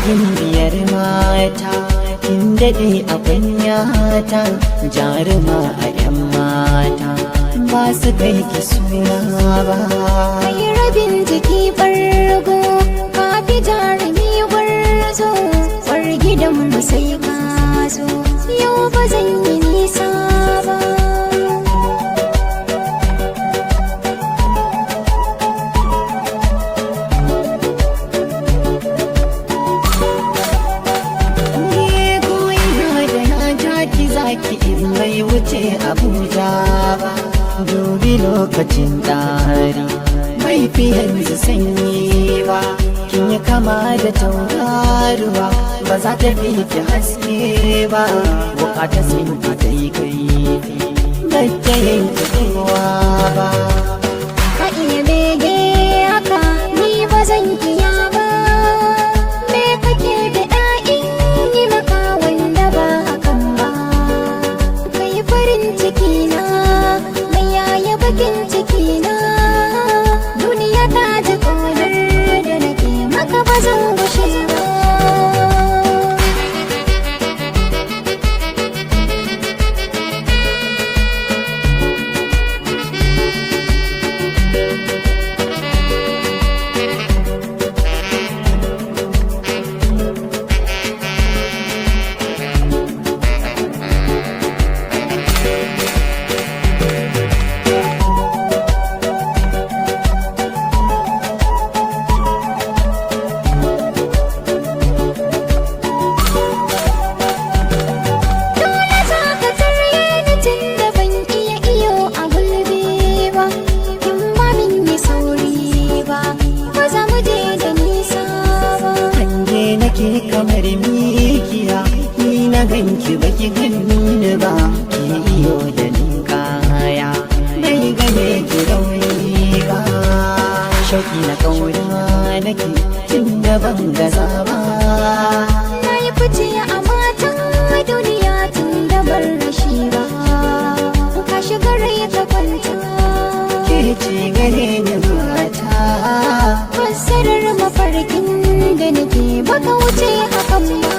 gimbiyar mata kin daɗe a kunyata jaruma a 'yan mata ba su kai ki suna ba. Kai rabin jiki ɓargo ka fi jarumi gwarzo, war gidanmu sai ka zo yau ba zan yi nisa ba. Zaki in bai wuce Abuja ba, dubi lokacin ɗari bai fi yanzu sanyi ba. Kin yi kama da tauraruwa ba za ta fi ki haske ba, bukata sai ki ta yi kaifi bai ta yanki kowa ba. Ka iya bege haka ni ba zan iya ba, me kake da in yi maka wanda ba hakan ba. Kai farin ciki na mai yaya bakin ciki na, duniya ta ji ƙaunar da nake maka ba zan gushe ba. Kamar mikiya ni na ganki baki ganni ba, ki iyo da ni kaya bai gane ki rauni ba. Shauki na kauna nake tun da ban gaza ba, na yi fice a matan duniya tun da bar rashi ba. Ka shiga rai ta kwanta ke ce gare ni mata, fassarar mafarkin da nake baka wuce hakan ba.